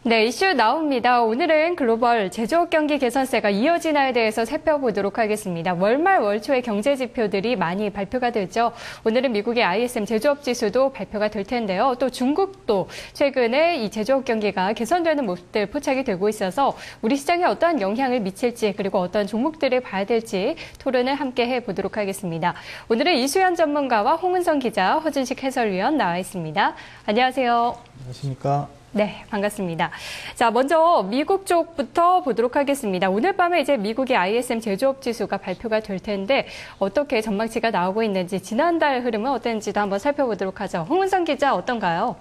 네, 이슈 나옵니다. 오늘은 글로벌 제조업 경기 개선세가 이어지나에 대해서 살펴보도록 하겠습니다. 월말 월초의 경제 지표들이 많이 발표가 되죠. 오늘은 미국의 ISM 제조업 지수도 발표가 될 텐데요. 또 중국도 최근에 이 제조업 경기가 개선되는 모습들 포착이 되고 있어서 우리 시장에 어떠한 영향을 미칠지 그리고 어떤 종목들을 봐야 될지 토론을 함께 해보도록 하겠습니다. 오늘은 이수연 전문가와 홍은성 기자, 허준식 해설위원 나와 있습니다. 안녕하세요. 안녕하십니까. 네, 반갑습니다. 자, 먼저 미국 쪽부터 보도록 하겠습니다. 오늘 밤에 이제 미국의 ISM 제조업 지수가 발표가 될 텐데 어떻게 전망치가 나오고 있는지 지난달 흐름은 어땠는지도 한번 살펴보도록 하죠. 홍은성 기자 어떤가요?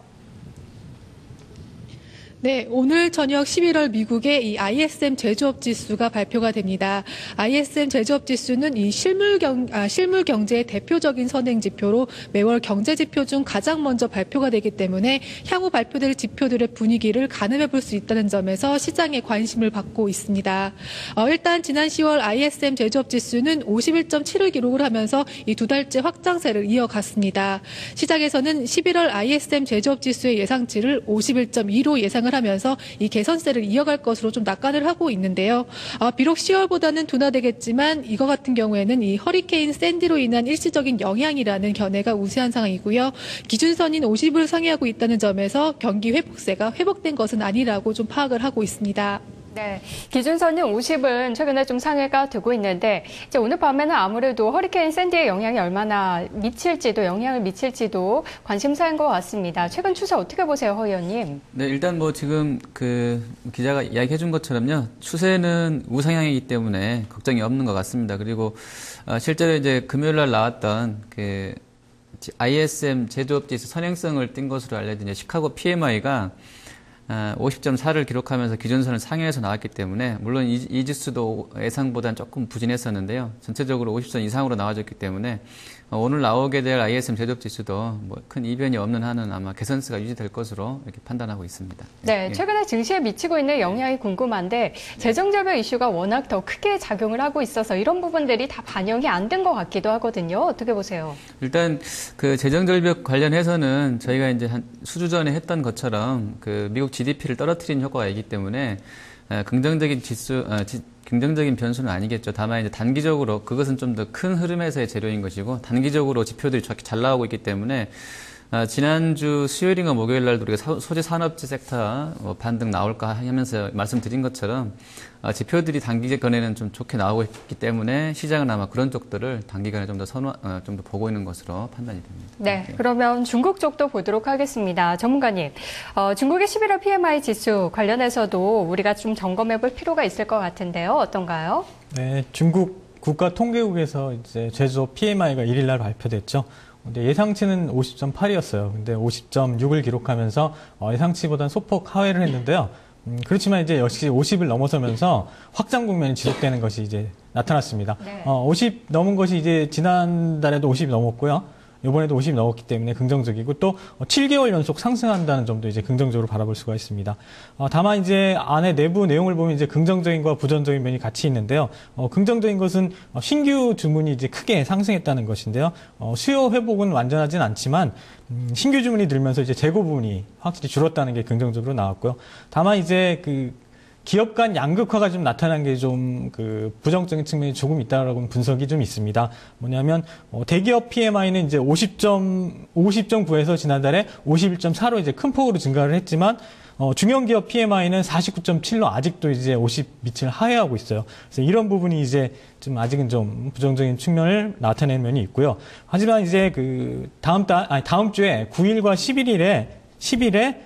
네, 오늘 저녁 11월 미국의 이 ISM 제조업 지수가 발표가 됩니다. ISM 제조업 지수는 이 실물 경제의 대표적인 선행 지표로 매월 경제 지표 중 가장 먼저 발표가 되기 때문에 향후 발표될 지표들의 분위기를 가늠해 볼 수 있다는 점에서 시장의 관심을 받고 있습니다. 일단 지난 10월 ISM 제조업 지수는 51.7을 기록을 하면서 이 두 달째 확장세를 이어갔습니다. 시장에서는 11월 ISM 제조업 지수의 예상치를 51.2로 예상을 하면서 이 개선세를 이어갈 것으로 좀 낙관을 하고 있는데요. 비록 10월보다는 둔화되겠지만 이거 같은 경우에는 이 허리케인 샌디로 인한 일시적인 영향이라는 견해가 우세한 상황이고요. 기준선인 50을 상회하고 있다는 점에서 경기 회복세가 회복된 것은 아니라고 좀 파악을 하고 있습니다. 네, 기준선인 50은 최근에 좀 상회가 되고 있는데 이제 오늘 밤에는 아무래도 허리케인 샌디의 영향이 얼마나 영향을 미칠지도 관심사인 것 같습니다. 최근 추세 어떻게 보세요, 허 의원님? 네, 일단 뭐 지금 그 기자가 이야기해 준 것처럼요. 추세는 우상향이기 때문에 걱정이 없는 것 같습니다. 그리고 실제로 이제 금요일 날 나왔던 그 ISM 제조업 지수 선행성을 띈 것으로 알려진 시카고 PMI가 50.4를 기록하면서 기준선을 상회해서 나왔기 때문에 물론 이 지수도 예상보다는 조금 부진했었는데요. 전체적으로 50선 이상으로 나와줬기 때문에 오늘 나오게 될 ISM 제조업 지수도 뭐 큰 이변이 없는 한은 아마 개선세가 유지될 것으로 이렇게 판단하고 있습니다. 네, 최근에 증시에 미치고 있는 영향이 궁금한데 재정절벽 이슈가 워낙 더 크게 작용을 하고 있어서 이런 부분들이 다 반영이 안 된 것 같기도 하거든요. 어떻게 보세요? 일단 그 재정절벽 관련해서는 저희가 이제 한 수주 전에 했던 것처럼 그 미국 GDP를 떨어뜨리는 효과가 있기 때문에 긍정적인 변수는 아니겠죠. 다만 이제 단기적으로 그것은 좀 더 큰 흐름에서의 재료인 것이고 단기적으로 지표들이 잘 나오고 있기 때문에 지난주 수요일인가 목요일 날도 우리가 소재 산업재 섹터 반등 나올까 하면서 말씀드린 것처럼 지표들이 단기간에는 좀 좋게 나오고 있기 때문에 시장은 아마 그런 쪽들을 단기간에 좀 더 보고 있는 것으로 판단이 됩니다. 네, 그러면 중국 쪽도 보도록 하겠습니다. 전문가님, 중국의 11월 PMI 지수 관련해서도 우리가 좀 점검해 볼 필요가 있을 것 같은데요. 어떤가요? 네, 중국 국가통계국에서 이제 제조업 PMI가 1일 날 발표됐죠. 근데 예상치는 50.8이었어요. 근데 50.6을 기록하면서 예상치보다는 소폭 하회를 했는데요. 그렇지만 이제 역시 50을 넘어서면서 확장 국면이 지속되는 것이 이제 나타났습니다. 네. 50 넘은 것이 이제 지난달에도 50 넘었고요. 이번에도 50 넘었기 때문에 긍정적이고 또 7개월 연속 상승한다는 점도 이제 긍정적으로 바라볼 수가 있습니다. 다만 이제 안에 내부 내용을 보면 이제 긍정적인과 부정적인 면이 같이 있는데요. 긍정적인 것은 신규 주문이 이제 크게 상승했다는 것인데요. 수요 회복은 완전하진 않지만 신규 주문이 늘면서 이제 재고 부분이 확실히 줄었다는 게 긍정적으로 나왔고요. 다만 이제 그 기업 간 양극화가 좀 나타난 게 좀 그 부정적인 측면이 조금 있다라고 분석이 좀 있습니다. 뭐냐면 대기업 PMI는 이제 50.9에서 지난달에 51.4로 이제 큰 폭으로 증가를 했지만 중견기업 PMI는 49.7로 아직도 이제 50 밑을 하회하고 있어요. 그래서 이런 부분이 이제 좀 아직은 좀 부정적인 측면을 나타내는 면이 있고요. 하지만 이제 그 다음 주에 9일과 10일에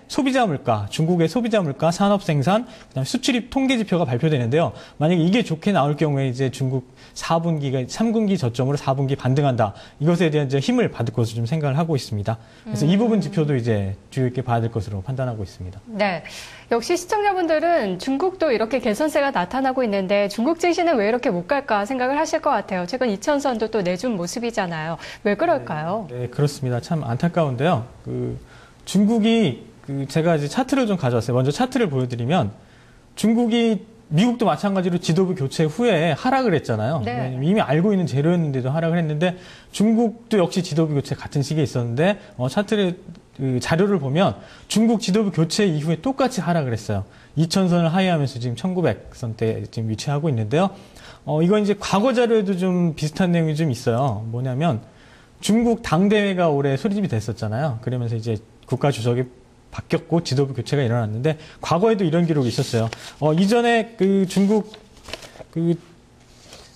소비자 물가, 중국의 소비자 물가, 산업 생산, 그다음에 수출입 통계 지표가 발표되는데요. 만약에 이게 좋게 나올 경우에 이제 중국 4분기가 3분기 저점으로 4분기 반등한다. 이것에 대한 이제 힘을 받을 것으로 좀 생각을 하고 있습니다. 그래서 이 부분 지표도 이제 주의 깊게 봐야 될 것으로 판단하고 있습니다. 네. 역시 시청자분들은 중국도 이렇게 개선세가 나타나고 있는데 중국 증시는 왜 이렇게 못 갈까 생각을 하실 것 같아요. 최근 2000선도 또 내준 모습이잖아요. 왜 그럴까요? 네, 그렇습니다. 참 안타까운데요. 중국이 제가 이제 차트를 좀 가져왔어요. 먼저 차트를 보여드리면 중국이 미국도 마찬가지로 지도부 교체 후에 하락을 했잖아요. 네. 왜냐면 이미 알고 있는 재료였는데도 하락을 했는데 중국도 역시 지도부 교체 같은 시기에 있었는데 차트를 그 자료를 보면 중국 지도부 교체 이후에 똑같이 하락을 했어요. 2000선을 하회하면서 지금 1900선대 지금 위치하고 있는데요. 이건 이제 과거 자료에도 좀 비슷한 내용이 좀 있어요. 뭐냐면 중국 당대회가 올해 소집이 됐었잖아요. 그러면서 이제 국가 주석이 바뀌었고 지도부 교체가 일어났는데 과거에도 이런 기록이 있었어요. 이전에 그 중국 그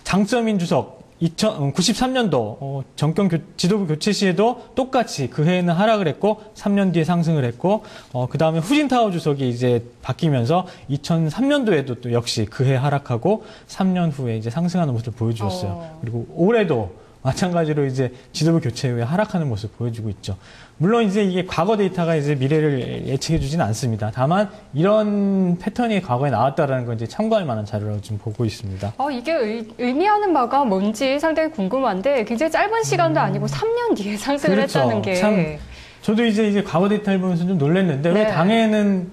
장쩌민 주석 93년도 정권 지도부 교체 시에도 똑같이 그 해에는 하락을 했고 3년 뒤에 상승을 했고 그 다음에 후진타오 주석이 이제 바뀌면서 2003년도에도 또 역시 그 해 하락하고 3년 후에 이제 상승하는 모습을 보여주었어요. 그리고 올해도 마찬가지로 이제 지도부 교체 후에 하락하는 모습을 보여주고 있죠. 물론 이제 이게 과거 데이터가 이제 미래를 예측해 주지는 않습니다. 다만 이런 패턴이 과거에 나왔다라는 건 이제 참고할 만한 자료라고 지금 보고 있습니다. 이게 의미하는 바가 뭔지 상당히 궁금한데 굉장히 짧은 시간도 아니고 3년 뒤에 상승을 그렇죠. 했다는 게. 참 저도 이제 과거 데이터를 보면서 좀 놀랐는데 네. 왜 당해는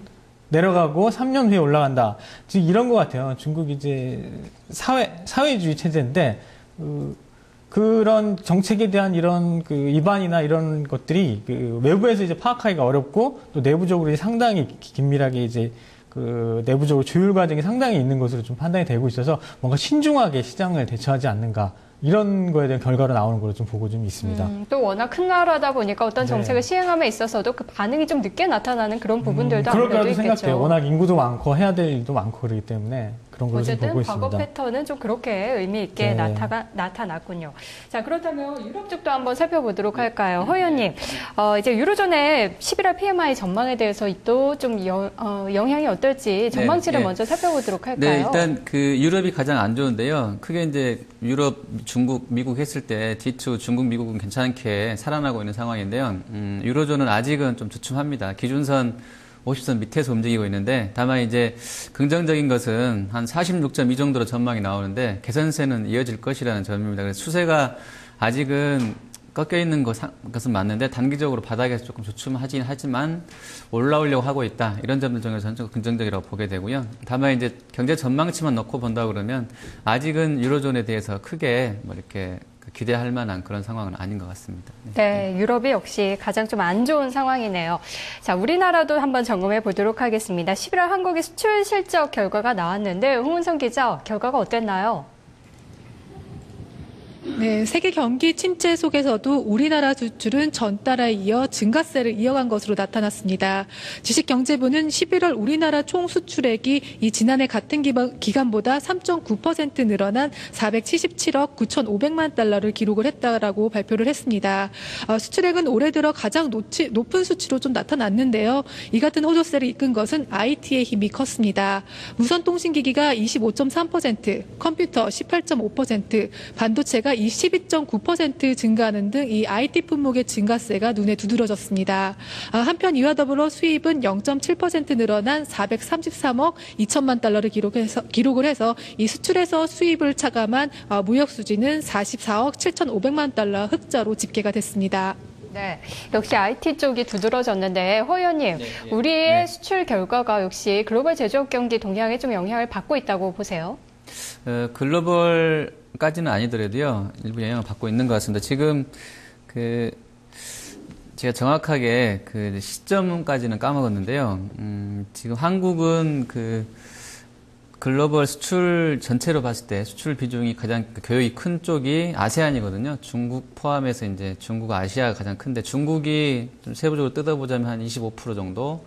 내려가고 3년 후에 올라간다. 지금 이런 것 같아요. 중국 이제 사회주의 체제인데 그런 정책에 대한 이런 그 위반이나 이런 것들이 그 외부에서 이제 파악하기가 어렵고 또 내부적으로 상당히 긴밀하게 이제 그 내부적으로 조율 과정이 상당히 있는 것으로 좀 판단이 되고 있어서 뭔가 신중하게 시장을 대처하지 않는가 이런 거에 대한 결과로 나오는 걸로 좀 보고 좀 있습니다. 또 워낙 큰 나라다 보니까 어떤 정책을 네. 시행함에 있어서도 그 반응이 좀 늦게 나타나는 그런 부분들도 그럴 아무래도 거라도 있겠죠. 생각해요. 워낙 인구도 많고 해야 될 일도 많고 그러기 때문에 그런 걸로 좀 어쨌든 보고 과거 있습니다. 패턴은 좀 그렇게 의미 있게 네. 나타났군요. 자, 그렇다면 유럽 쪽도 한번 살펴보도록 할까요? 허 의원님, 이제 유로존의 11월 PMI 전망에 대해서 또 좀 영향이 어떨지 전망치를 네. 먼저 살펴보도록 할까요? 네, 일단 그 유럽이 가장 안 좋은데요. 크게 이제 유럽, 중국, 미국 했을 때 D2 중국, 미국은 괜찮게 살아나고 있는 상황인데요. 유로존은 아직은 좀 주춤합니다. 기준선 50선 밑에서 움직이고 있는데 다만 이제 긍정적인 것은 한 46.2 정도로 전망이 나오는데 개선세는 이어질 것이라는 점입니다. 그래서 추세가 아직은 꺾여 있는 것은 맞는데 단기적으로 바닥에서 조금 주춤하긴 하지만 올라오려고 하고 있다. 이런 점들 중에서 저는 좀 긍정적이라고 보게 되고요. 다만 이제 경제 전망치만 놓고 본다 그러면 아직은 유로존에 대해서 크게 뭐 이렇게 기대할 만한 그런 상황은 아닌 것 같습니다. 네, 유럽이 역시 가장 좀 안 좋은 상황이네요. 자, 우리나라도 한번 점검해 보도록 하겠습니다. 11월 한국의 수출 실적 결과가 나왔는데 홍은성 기자, 결과가 어땠나요? 네, 세계 경기 침체 속에서도 우리나라 수출은 전달에 이어 증가세를 이어간 것으로 나타났습니다. 주식경제부는 11월 우리나라 총 수출액이 이 지난해 같은 기간보다 3.9% 늘어난 477억 9,500만 달러를 기록을 했다라고 발표를 했습니다. 수출액은 올해 들어 가장 높은 수치로 좀 나타났는데요. 이 같은 호조세를 이끈 것은 IT의 힘이 컸습니다. 무선통신기기가 25.3%, 컴퓨터 18.5%, 반도체가 22.9% 증가하는 등 이 IT 품목의 증가세가 눈에 두드러졌습니다. 한편 이와 더불어 수입은 0.7% 늘어난 433억 2천만 달러를 기록을 해서 이 수출에서 수입을 차감한 무역 수지는 44억 7,500만 달러 흑자로 집계가 됐습니다. 네, 역시 IT 쪽이 두드러졌는데 허 의원님, 우리의 수출 결과가 역시 글로벌 제조업 경기 동향에 좀 영향을 받고 있다고 보세요? 글로벌까지는 아니더라도요, 일부 영향을 받고 있는 것 같습니다. 지금, 제가 정확하게 그 시점까지는 까먹었는데요. 지금 한국은 글로벌 수출 전체로 봤을 때 수출 비중이 가장 교역이 큰 쪽이 아세안이거든요. 중국 포함해서 이제 중국, 아시아가 가장 큰데 중국이 좀 세부적으로 뜯어보자면 한 25% 정도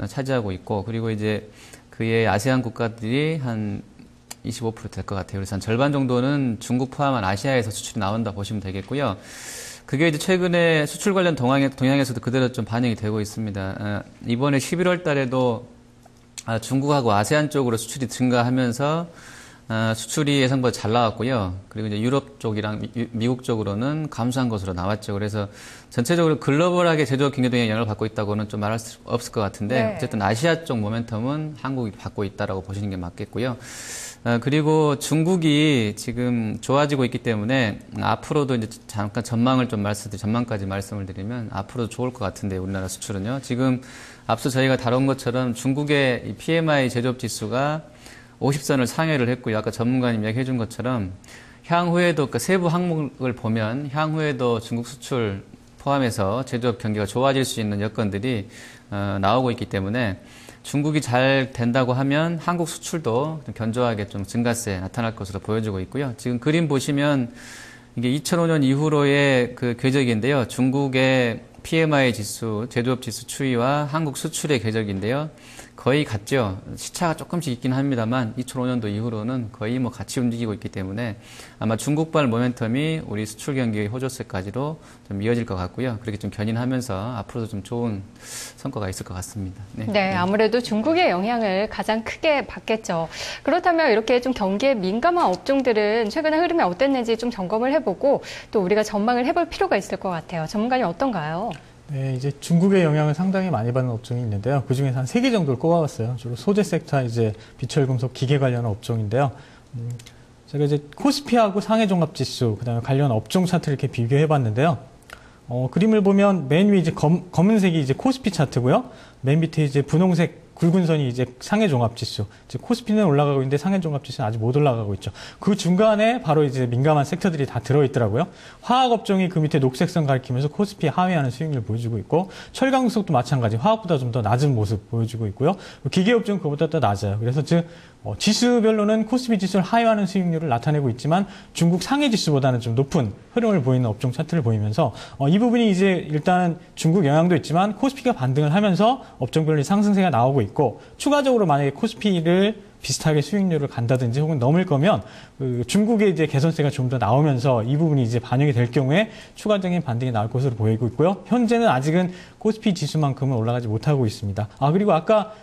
차지하고 있고, 그리고 이제 그의 아세안 국가들이 한 25% 될 것 같아요. 그래서 한 절반 정도는 중국 포함한 아시아에서 수출이 나온다 보시면 되겠고요. 그게 이제 최근에 수출 관련 동향에서도 그대로 좀 반영이 되고 있습니다. 이번에 11월 달에도 중국하고 아세안 쪽으로 수출이 증가하면서 수출이 예상보다 잘 나왔고요. 그리고 이제 유럽 쪽이랑 미국 쪽으로는 감소한 것으로 나왔죠. 그래서 전체적으로 글로벌하게 제조업 경기 동향에 영향을 받고 있다고는 좀 말할 수 없을 것 같은데 네. 어쨌든 아시아 쪽 모멘텀은 한국이 받고 있다라고 보시는 게 맞겠고요. 그리고 중국이 지금 좋아지고 있기 때문에 앞으로도 이제 잠깐 전망까지 말씀을 드리면 앞으로도 좋을 것 같은데 우리나라 수출은요. 지금 앞서 저희가 다룬 것처럼 중국의 이 PMI 제조업 지수가 50선을 상회를 했고요. 아까 전문가님 이야기해 준 것처럼 향후에도 그 세부 항목을 보면 향후에도 중국 수출 포함해서 제조업 경기가 좋아질 수 있는 여건들이 나오고 있기 때문에 중국이 잘 된다고 하면 한국 수출도 좀 견조하게 좀 증가세 나타날 것으로 보여지고 있고요. 지금 그림 보시면 이게 2005년 이후로의 그 궤적인데요. 중국의 PMI 지수, 제조업 지수 추이와 한국 수출의 궤적인데요. 거의 같죠. 시차가 조금씩 있긴 합니다만 2005년도 이후로는 거의 뭐 같이 움직이고 있기 때문에 아마 중국발 모멘텀이 우리 수출 경기의 호조세까지도 좀 이어질 것 같고요. 그렇게 좀 견인하면서 앞으로도 좀 좋은 성과가 있을 것 같습니다. 네, 아무래도 중국의 영향을 가장 크게 받겠죠. 그렇다면 이렇게 좀 경기에 민감한 업종들은 최근의 흐름이 어땠는지 좀 점검을 해보고 또 우리가 전망을 해볼 필요가 있을 것 같아요. 전문가님 어떤가요? 네, 이제 중국의 영향을 상당히 많이 받는 업종이 있는데요. 그 중에서 한 3개 정도를 꼽아봤어요. 주로 소재 섹터, 이제 비철금속, 기계 관련 업종인데요. 제가 이제 코스피하고 상해종합지수, 그 다음에 관련 업종 차트를 이렇게 비교해봤는데요. 그림을 보면 맨 위 이제 검은색이 이제 코스피 차트고요. 맨 밑에 이제 분홍색 굵은 선이 이제 상해종합지수. 이제 코스피는 올라가고 있는데 상해종합지수는 아직 못 올라가고 있죠. 그 중간에 바로 이제 민감한 섹터들이 다 들어있더라고요. 화학업종이 그 밑에 녹색선 가리키면서 코스피에 하회하는 수익률을 보여주고 있고, 철강수속도 마찬가지 화학보다 좀 더 낮은 모습 보여주고 있고요. 기계업종은 그보다 더 낮아요. 그래서 지수별로는 코스피 지수를 하회하는 수익률을 나타내고 있지만 중국 상해 지수보다는 좀 높은 흐름을 보이는 업종 차트를 보이면서 이 부분이 이제 일단 중국 영향도 있지만 코스피가 반등을 하면서 업종별로 상승세가 나오고 있고, 추가적으로 만약에 코스피를 비슷하게 수익률을 간다든지 혹은 넘을 거면 중국의 이제 개선세가 좀 더 나오면서 이 부분이 이제 반영이 될 경우에 추가적인 반등이 나올 것으로 보이고 있고요. 현재는 아직은 코스피 지수만큼은 올라가지 못하고 있습니다. 그리고 아까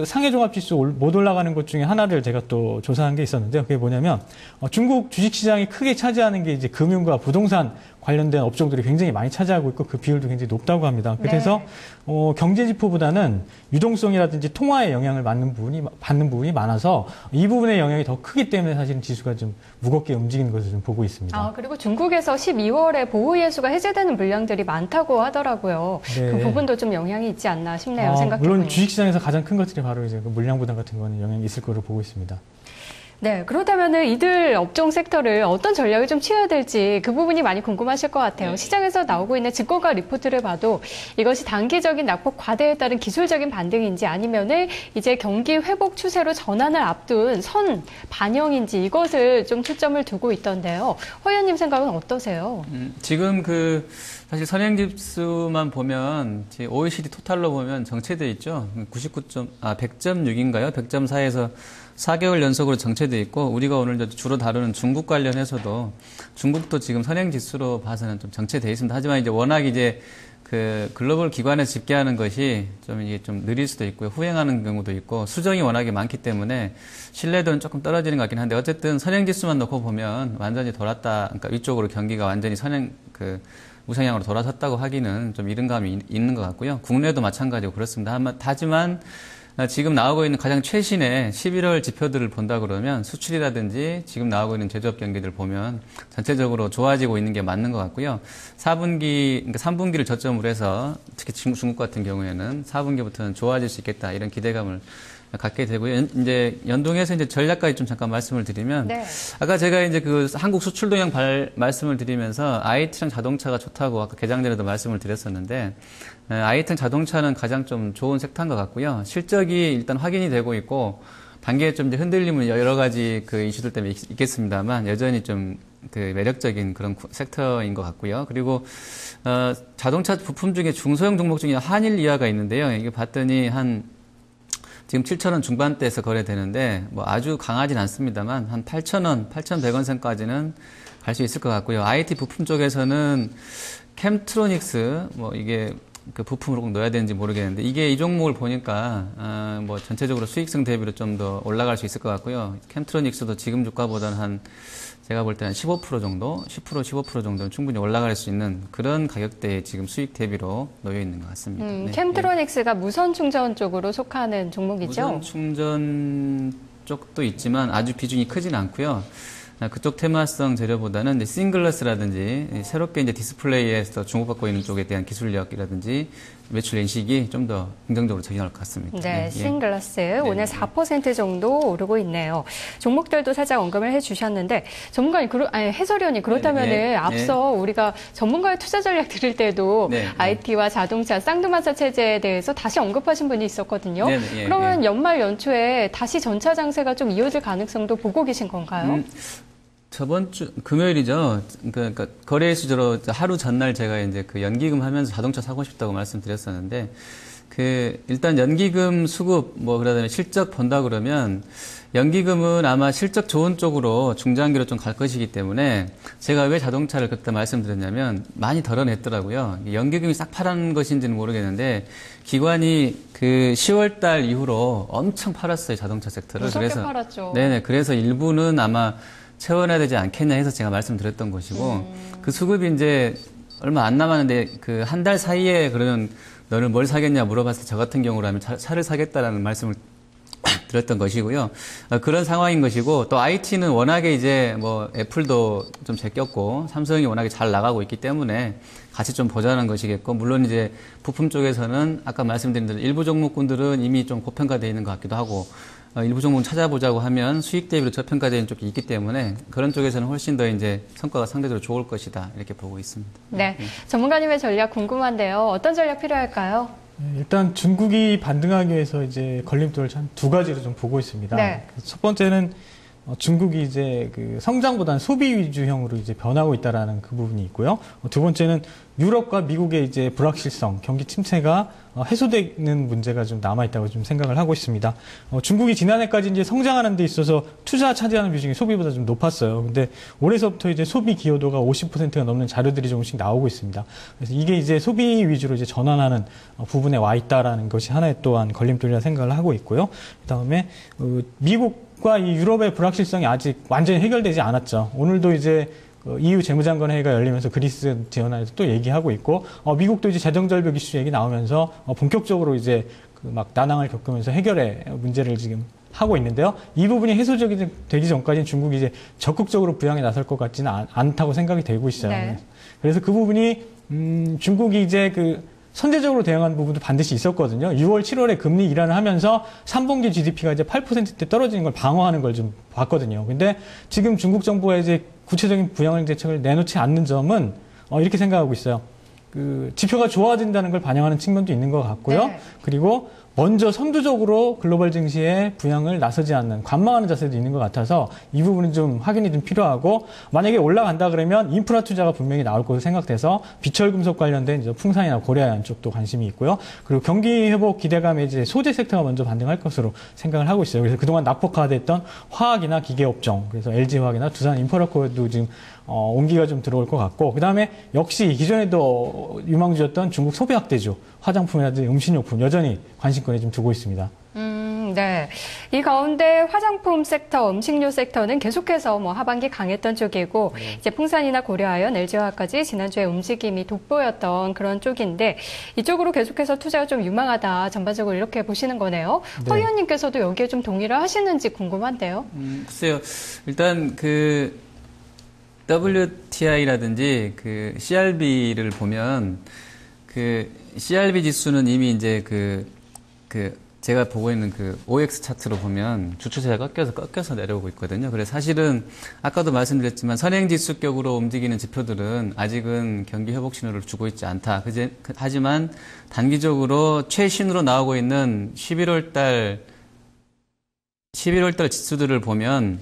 상해종합지수 못 올라가는 것 중에 하나를 제가 또 조사한 게 있었는데요. 그게 뭐냐면 중국 주식시장이 크게 차지하는 게 이제 금융과 부동산 관련된 업종들이 굉장히 많이 차지하고 있고 그 비율도 굉장히 높다고 합니다. 그래서 경제지표보다는 유동성이라든지 통화에 영향을 받는 부분이 많아서 이 부분의 영향이 더 크기 때문에 사실은 지수가 좀 무겁게 움직이는 것을 좀 보고 있습니다. 그리고 중국에서 12월에 보호예수가 해제되는 물량들이 많다고 하더라고요. 네. 그 부분도 좀 영향이 있지 않나 싶네요. 생각해보니. 물론 주식시장에서 가장 큰 것들이 바로 이제 그 물량 부담 같은 거는 영향이 있을 거로 보고 있습니다. 네, 그렇다면은 이들 업종 섹터를 어떤 전략을 좀 취해야 될지 그 부분이 많이 궁금하실 것 같아요. 시장에서 나오고 있는 증권가 리포트를 봐도 이것이 단기적인 낙폭 과대에 따른 기술적인 반등인지 아니면은 이제 경기 회복 추세로 전환을 앞둔 선 반영인지 이것을 좀 초점을 두고 있던데요. 허 의원님 생각은 어떠세요? 지금 사실 선행지수만 보면 OECD 토탈로 보면 정체돼 있죠. 100.6인가요? 100.4에서 4개월 연속으로 정체돼 있고, 우리가 오늘 주로 다루는 중국 관련해서도 중국도 지금 선행지수로 봐서는 좀 정체돼 있습니다. 하지만 이제 워낙 이제 그 글로벌 기관에서 집계하는 것이 이게 좀 느릴 수도 있고요. 후행하는 경우도 있고, 수정이 워낙에 많기 때문에 신뢰도는 조금 떨어지는 것 같긴 한데, 어쨌든 선행지수만 놓고 보면 완전히 돌았다. 그러니까 위쪽으로 경기가 완전히 우상향으로 돌아섰다고 하기는 좀 이른 감이 있는 것 같고요. 국내도 마찬가지고 그렇습니다. 하지만 지금 나오고 있는 가장 최신의 11월 지표들을 본다 그러면 수출이라든지 지금 나오고 있는 제조업 경기들 보면 전체적으로 좋아지고 있는 게 맞는 것 같고요. 3분기를 저점으로 해서 특히 중국 같은 경우에는 4분기부터는 좋아질 수 있겠다 이런 기대감을 갖게 되고요. 이제 연동해서 이제 전략까지 좀 잠깐 말씀을 드리면, 네. 아까 제가 이제 한국 수출 동향 말씀을 드리면서 IT랑 자동차가 좋다고 아까 개장 전에도 말씀을 드렸었는데, IT랑 자동차는 가장 좀 좋은 섹터인 것 같고요. 실적이 일단 확인이 되고 있고, 단기에 좀 이제 흔들림은 여러 가지 이슈들 때문에 있겠습니다만, 여전히 좀 매력적인 그런 섹터인 것 같고요. 그리고, 자동차 부품 중에 중소형 종목 중에 한일 이하가 있는데요. 이게 봤더니 지금 7,000원 중반대에서 거래되는데, 아주 강하진 않습니다만, 한 8,000원, 8,100원 선까지는 갈 수 있을 것 같고요. IT 부품 쪽에서는 캠트로닉스, 이게 부품으로 꼭 넣어야 되는지 모르겠는데, 이게 이 종목을 보니까, 전체적으로 수익성 대비로 좀 더 올라갈 수 있을 것 같고요. 캠트로닉스도 지금 주가보다는 제가 볼 때는 15% 정도, 10%, 15% 정도는 충분히 올라갈 수 있는 그런 가격대에 지금 수익 대비로 놓여 있는 것 같습니다. 네. 캠트로닉스가 무선 충전 쪽으로 속하는 종목이죠? 무선 충전 쪽도 있지만 아주 비중이 크진 않고요. 그쪽 테마성 재료보다는 이제 싱글러스라든지 새롭게 이제 디스플레이에서 주목받고 있는 쪽에 대한 기술력이라든지 매출 인식이 좀 더 긍정적으로 작용할 것 같습니다. 네, 싱글러스 오늘 네. 4% 정도 오르고 있네요. 종목들도 살짝 언급을 해주셨는데 전문가님, 해설위원님 그렇다면은 네. 앞서 우리가 전문가의 투자 전략 들을 때도 네. IT와 자동차, 쌍두마차 체제에 대해서 다시 언급하신 분이 있었거든요. 네. 예, 그러면 예. 연말 연초에 다시 전차 장세가 좀 이어질 가능성도 보고 계신 건가요? 저번 주 금요일이죠. 그러니까 거래 수저로 하루 전날 제가 이제 그 연기금 하면서 자동차 사고 싶다고 말씀드렸었는데 일단 연기금 수급 그러다면 실적 본다 그러면 연기금은 아마 실적 좋은 쪽으로 중장기로 좀 갈 것이기 때문에 제가 왜 자동차를 그때 말씀드렸냐면 많이 덜어냈더라고요. 연기금이 싹 파란 것인지는 모르겠는데 기관이 그 10월 달 이후로 엄청 팔았어요, 자동차 섹터를. 무섭게 팔았죠. 네네. 그래서 일부는 아마 채워내야 되지 않겠냐 해서 제가 말씀드렸던 것이고 그 수급이 이제 얼마 안 남았는데 그 한 달 사이에 그러면 너는 뭘 사겠냐 물어봤을 때 저 같은 경우라면 차를 사겠다라는 말씀을 드렸던 것이고요. 그런 상황인 것이고 또 IT는 워낙에 이제 애플도 좀 제꼈고 삼성이 워낙에 잘 나가고 있기 때문에 같이 좀 보자는 것이겠고 물론 이제 부품 쪽에서는 아까 말씀드린 대로 일부 종목군들은 이미 좀 고평가되어 있는 것 같기도 하고 일부 종목은 찾아보자고 하면 수익 대비로 저평가되는 쪽이 있기 때문에 그런 쪽에서는 훨씬 더 이제 성과가 상대적으로 좋을 것이다 이렇게 보고 있습니다. 네, 전문가님의 전략 궁금한데요. 어떤 전략 필요할까요? 일단 중국이 반등하기 위해서 이제 걸림돌을 한 두 가지로 좀 보고 있습니다. 네. 첫 번째는 중국이 이제 그 성장보다는 소비 위주형으로 이제 변하고 있다라는 그 부분이 있고요. 두 번째는 유럽과 미국의 이제 불확실성, 경기 침체가 해소되는 문제가 좀 남아있다고 좀 생각을 하고 있습니다. 중국이 지난해까지 이제 성장하는 데 있어서 투자 차지하는 비중이 소비보다 좀 높았어요. 근데 올해서부터 이제 소비 기여도가 50%가 넘는 자료들이 조금씩 나오고 있습니다. 그래서 이게 이제 소비 위주로 이제 전환하는 부분에 와 있다라는 것이 하나의 또한 걸림돌이라 생각을 하고 있고요. 그 다음에 미국과 이 유럽의 불확실성이 아직 완전히 해결되지 않았죠. 오늘도 이제 EU 재무장관 회의가 열리면서 그리스 지원안에서 또 얘기하고 있고, 미국도 이제 재정절벽 이슈 얘기 나오면서 본격적으로 이제 그 막 난항을 겪으면서 해결의 문제를 지금 하고 있는데요. 이 부분이 해소적이 되기 전까지는 중국이 이제 적극적으로 부양에 나설 것 같지는 않다고 생각이 되고 있어요. 네. 그래서 그 부분이 중국이 이제 선제적으로 대응한 부분도 반드시 있었거든요. 6월, 7월에 금리 인하를 하면서 3분기 GDP가 이제 8%대 떨어지는 걸 방어하는 걸 좀 봤거든요. 근데 지금 중국 정부가 이제 구체적인 부양 대책을 내놓지 않는 점은 이렇게 생각하고 있어요. 지표가 좋아진다는 걸 반영하는 측면도 있는 것 같고요. 네. 그리고 먼저 선두적으로 글로벌 증시에 부양을 나서지 않는 관망하는 자세도 있는 것 같아서 이 부분은 좀 확인이 좀 필요하고 만약에 올라간다 그러면 인프라 투자가 분명히 나올 것으로 생각돼서 비철금속 관련된 이제 풍산이나 고려아연 쪽도 관심이 있고요. 그리고 경기 회복 기대감에 이제 소재 섹터가 먼저 반등할 것으로 생각을 하고 있어요. 그래서 그동안 낙폭화됐던 화학이나 기계업종, 그래서 LG화학이나 두산 인프라코도 지금 온기가 좀 들어올 것 같고, 그 다음에 역시 기존에도 유망주였던 중국 소비 확대주, 화장품이라든지 음식료품 여전히 관심권에 좀 두고 있습니다. 네. 이 가운데 화장품 섹터, 음식료 섹터는 계속해서 하반기 강했던 쪽이고, 이제 풍산이나 고려아연, LG화학까지 지난주에 움직임이 돋보였던 그런 쪽인데, 이쪽으로 계속해서 투자가 좀 유망하다, 전반적으로 이렇게 보시는 거네요. 네. 허 의원님께서도 여기에 좀 동의를 하시는지 궁금한데요. 글쎄요. 일단 WTI라든지 CRB를 보면 CRB 지수는 이미 이제 제가 보고 있는 OX 차트로 보면 주추세가 꺾여서 내려오고 있거든요. 그래서 사실은 아까도 말씀드렸지만 선행지수격으로 움직이는 지표들은 아직은 경기 회복 신호를 주고 있지 않다. 하지만 단기적으로 최신으로 나오고 있는 11월 달 지수들을 보면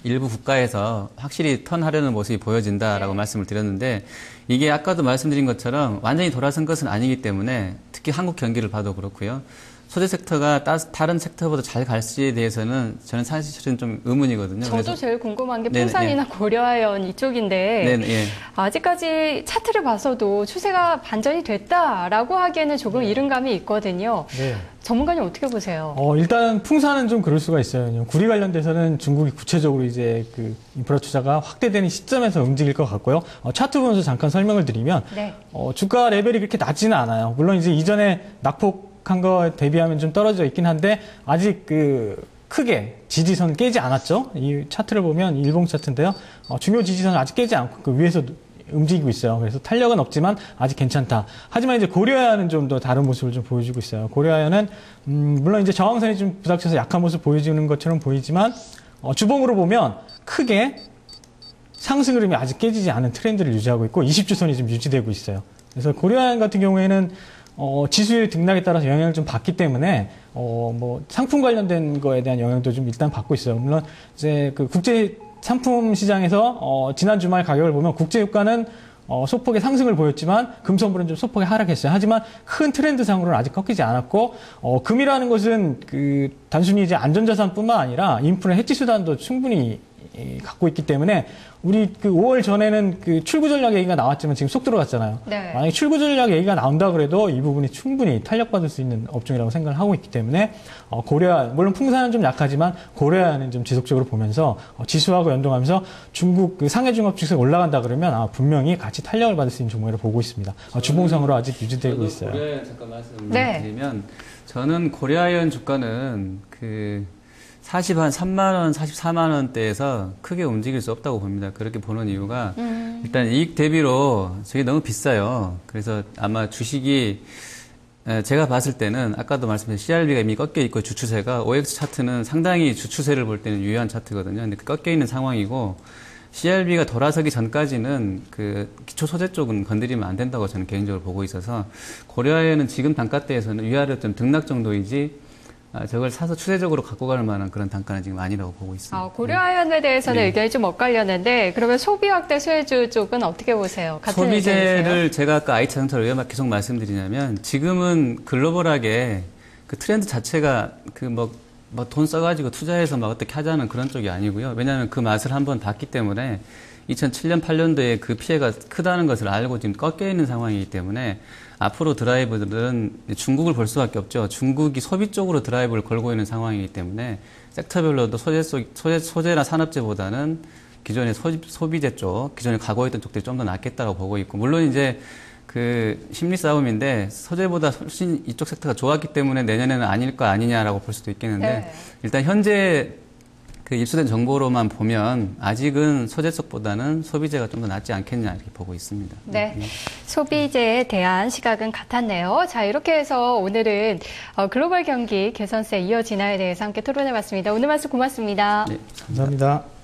일부 국가에서 확실히 턴하려는 모습이 보여진다라고 말씀을 드렸는데 이게 아까도 말씀드린 것처럼 완전히 돌아선 것은 아니기 때문에 특히 한국 경기를 봐도 그렇고요. 소재 섹터가 다른 섹터보다 잘 갈지에 대해서는 저는 사실은 좀 의문이거든요. 저도 그래서 제일 궁금한 게 네네, 풍산이나 고려아연 이쪽인데 네, 예. 아직까지 차트를 봐서도 추세가 반전이 됐다라고 하기에는 조금 이른 감이 있거든요. 네. 전문가님 어떻게 보세요? 일단 풍산은 좀 그럴 수가 있어요. 구리 관련돼서는 중국이 구체적으로 이제 인프라 투자가 확대되는 시점에서 움직일 것 같고요. 차트 보면서 잠깐 설명을 드리면 네. 주가 레벨이 그렇게 낮지는 않아요. 물론 이제 이전에 낙폭한 거 대비하면 좀 떨어져 있긴 한데 아직 크게 지지선 깨지 않았죠. 이 차트를 보면 일봉 차트인데요. 중요 지지선을 아직 깨지 않고 그 위에서 움직이고 있어요. 그래서 탄력은 없지만 아직 괜찮다. 하지만 이제 고려아연은 좀 더 다른 모습을 좀 보여주고 있어요. 고려아연은 물론 이제 저항선이 좀 부닥쳐서 약한 모습 보여주는 것처럼 보이지만 주봉으로 보면 크게 상승 흐름이 아직 깨지지 않은 트렌드를 유지하고 있고 20주선이 좀 유지되고 있어요. 그래서 고려아연 같은 경우에는 지수의 등락에 따라서 영향을 좀 받기 때문에 뭐 상품 관련된 거에 대한 영향도 좀 일단 받고 있어요. 물론 이제 그 국제 상품 시장에서 지난 주말 가격을 보면 국제유가는 소폭의 상승을 보였지만 금선물은 좀 소폭의 하락했어요. 하지만 큰 트렌드상으로는 아직 꺾이지 않았고 금이라는 것은 그 단순히 이제 안전자산뿐만 아니라 인플레 해지 수단도 충분히 갖고 있기 때문에 우리 그 5월 전에는 그 출구 전략 얘기가 나왔지만 지금 쏙 들어갔잖아요. 네. 만약에 출구 전략 얘기가 나온다 그래도 이 부분이 충분히 탄력받을 수 있는 업종이라고 생각을 하고 있기 때문에 고려아 물론 풍산은 좀 약하지만 고려아는 좀 지속적으로 보면서 지수하고 연동하면서 중국 그 상해 종합 지수가 올라간다 그러면 분명히 같이 탄력을 받을 수 있는 종목이라고 보고 있습니다. 주봉상으로 아직 유지되고 있어요. 고려아연 잠깐 말씀드리면 저는 고려아연 주가는 그 3만 원, 44만 원대에서 크게 움직일 수 없다고 봅니다. 그렇게 보는 이유가 일단 이익 대비로 저게 너무 비싸요. 그래서 아마 주식이 제가 봤을 때는 아까도 말씀드린 CRB가 이미 꺾여 있고 주추세가 OX 차트는 상당히 주추세를 볼 때는 유효한 차트거든요. 근데 꺾여 있는 상황이고 CRB가 돌아서기 전까지는 그 기초 소재 쪽은 건드리면 안 된다고 저는 개인적으로 보고 있어서 고려아연은 지금 단가대에서는 위아래 좀 등락 정도이지 저걸 사서 추세적으로 갖고 갈 만한 그런 단가는 지금 아니라고 보고 있습니다. 고려아연에 대해서는 의견이 좀 엇갈렸는데 그러면 소비 확대 수혜주 쪽은 어떻게 보세요? 같은 소비재를 제가 아까 IT자동차를 왜 계속 말씀드리냐면 지금은 글로벌하게 그 트렌드 자체가 그 뭐 돈 써가지고 투자해서 막 어떻게 하자는 그런 쪽이 아니고요. 왜냐하면 그 맛을 한번 봤기 때문에 2007년, 8년도에 그 피해가 크다는 것을 알고 지금 꺾여 있는 상황이기 때문에 앞으로 드라이버들은 중국을 볼 수밖에 없죠. 중국이 소비 쪽으로 드라이브를 걸고 있는 상황이기 때문에 섹터별로도 소재나 산업재보다는 기존의 소비재 쪽, 기존에 가고 있던 쪽들이 좀 더 낫겠다고 보고 있고, 물론 이제 그 심리 싸움인데 소재보다 훨씬 이쪽 섹터가 좋았기 때문에 내년에는 아닐 거 아니냐라고 볼 수도 있겠는데 네. 일단 현재 그 입수된 정보로만 보면 아직은 소재 쪽보다는 소비재가 좀 더 낫지 않겠냐 이렇게 보고 있습니다. 네, 소비재에 대한 시각은 같았네요. 자, 이렇게 해서 오늘은 글로벌 경기 개선세 이어지나에 대해서 함께 토론해봤습니다. 오늘 말씀 고맙습니다. 네, 감사합니다.